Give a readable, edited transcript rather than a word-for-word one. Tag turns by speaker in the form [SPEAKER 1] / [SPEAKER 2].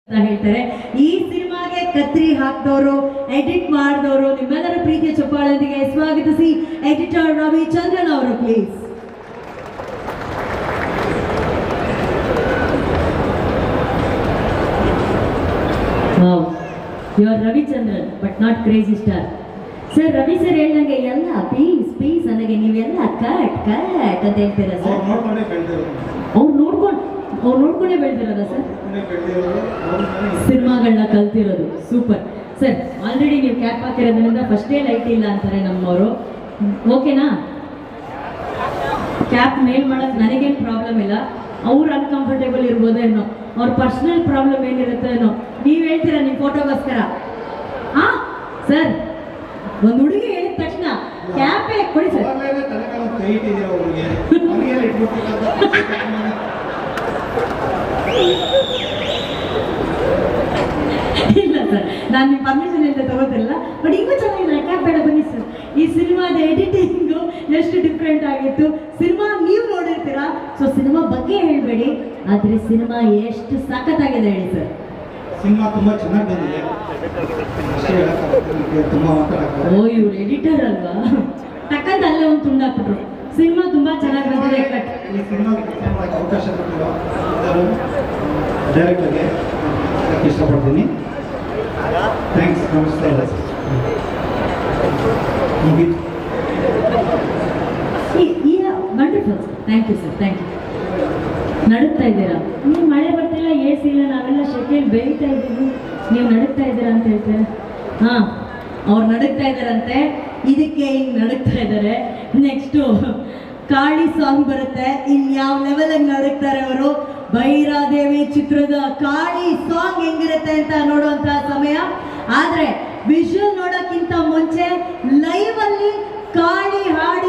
[SPEAKER 1] ಅಂತ ಹೇಳ್ತಾರೆ. ಈ ಸಿನಿಮಾಗೆ ಕತ್ರಿ ಹಾಕಿದವರು, ಎಡಿಟ್ ಮಾಡಿದವರು, ನಿಮ್ಮೆಲ್ಲರ ಪ್ರೀತಿಯ ಚಪ್ಪಾಳೊಂದಿಗೆ ಸ್ವಾಗತಿಸಿ ಎಡಿಟರ್ ರವಿಚಂದ್ರನ್ ಅವರು please. You are Ravichandran but not crazy star. Sir Ravi sir ಹೇಳ್ದಂಗೆ ಎಲ್ಲ ಪೀಸ್ ಪೀಸ್ ನನಗೆ ನೀವೆಲ್ಲ ಕಟ್ ಕಟ್ ಅಂತ ಹೇಳ್ತೀರಾ ಸರ್? ಅವ್ರು ನೋಡ್ಕೊಂಡೇ ಬೆಳೆದಿರೋದ ಸರ್? ಸಿನಿಮಾಗಳನ್ನ ಕಲ್ತಿರೋದು ಸೂಪರ್ ಸರ್. ಆಲ್ರೆಡಿ ನೀವು ಕ್ಯಾಪ್ ಹಾಕಿರೋದ್ರಿಂದ ಫಸ್ಟೇ ಲೈಟ್ ಇಲ್ಲ ಅಂತಾರೆ ನಮ್ಮವರು. ಓಕೆನಾ? ಕ್ಯಾಪ್ ಮೇಲ್ ಮಾಡೋದು ನನಗೇನು ಪ್ರಾಬ್ಲಮ್ ಇಲ್ಲ. ಅವ್ರು ಅನ್ಕಂಫರ್ಟೇಬಲ್ ಇರ್ಬೋದೇನೋ, ಅವ್ರ ಪರ್ಸನಲ್ ಪ್ರಾಬ್ಲಮ್ ಏನಿರುತ್ತೇನೋ. ನೀವು ಹೇಳ್ತೀರಾ ನಿಮ್ಮ ಫೋಟೋಗೋಸ್ಕರ. ಹಾ ಸರ್, ಒಂದು ಹುಡುಗಿ ಹೇಳಿದ ತಕ್ಷಣ ಕ್ಯಾಪೇ ಕೊಡಿ ಸರ್. ಇಲ್ಲ ಸರ್, ನಾನು ನಿಮ್ಮ ಪರ್ಮಿಷನ್ ಇಲ್ಲದೆ ತಗೋತಿರಲ್ಲ. ಬಟ್ ಇನ್ನೂ ಚೆನ್ನಾಗಿಲ್ಲ, ಕ್ಯಾಪ್ ಬೇಡ ಬನ್ನಿ ಸರ್. ಈ ಸಿನಿಮಾದ ಎಡಿಟಿಂಗು ಎಷ್ಟು ಡಿಫ್ರೆಂಟ್ ಆಗಿತ್ತು. ಸಿನಿಮಾ ನೀವು ನೋಡಿರ್ತೀರಾ, ಸೊ ಸಿನಿಮಾ ಬಗ್ಗೆ ಹೇಳಬೇಡಿ, ಆದರೆ ಸಿನಿಮಾ ಎಷ್ಟು ಸಖತ್ತಾಗಿದೆ ಹೇಳಿ ಸರ್.
[SPEAKER 2] ಸಿನಿಮಾ ತುಂಬಾ ಚೆನ್ನಾಗಿ ಬಂದಿದೆ.
[SPEAKER 1] ಓ ಇವ್ರು ಎಡಿಟರ್ ಅಲ್ವಾ? ಟಕ್ಕಂತ ಅಲ್ಲೇ ಒಂದು ತುಂಡಾಕ್ಬಿಟ್ರು. ಸಿನಿಮಾ ತುಂಬಾ ಚೆನ್ನಾಗಿ ಬಂದಿದೆ.
[SPEAKER 2] ಈ ಸಿನಿಮಾ ಅವಕಾಶ ಡೈರೆಕ್ಟರ್ಗೆ ಇಷ್ಟಪಡ್ತೀನಿ. ಥ್ಯಾಂಕ್ಸ್. ನಮಸ್ತೆ.
[SPEAKER 1] Wonderful, thank you sir, thank you. ನಡುತ್ತಾ ಇದ್ದೀರಾ? ನೀವು ಮಳೆ ಬರ್ತಿಲ್ಲ, ಎ ಸಿ ಇಲ್ಲ, ನಾವೆಲ್ಲ ಶೆಕೆಯಲ್ಲಿ ಬೇಯ್ತಾ ಇದ್ದೀವಿ, ನೀವು ನಡುತ್ತಾ ಇದ್ದೀರಾ ಅಂತ ಹೇಳ್ತಾರೆ. ಹಾಂ, ಅವ್ರು ನಡುತ್ತಾ ಇದ್ದಾರಂತೆ, ಇದಕ್ಕೆ ಹಿಂಗೆ ನಡುತ್ತಾ ಇದ್ದಾರೆ. ನೆಕ್ಸ್ಟು ಕಾಳಿ ಸಾಂಗ್ ಬರುತ್ತೆ. ಇನ್ಯಾವ ಲೆವೆಲಾಗಿ ನಡುತ್ತಾರೆ ಅವರು. ಭೈರಾದೇವಿ ಚಿತ್ರದ ಕಾಳಿ ಸಾಂಗ್ ಹೆಂಗಿರುತ್ತೆ ಅಂತ ನೋಡುವಂಥ ಸಮಯ. ಆದರೆ ವಿಷುವಲ್ ನೋಡೋಕ್ಕಿಂತ ಮುಂಚೆ ಲೈವ್ ಅಲ್ಲಿ ಕಾಳಿ ಹಾಡು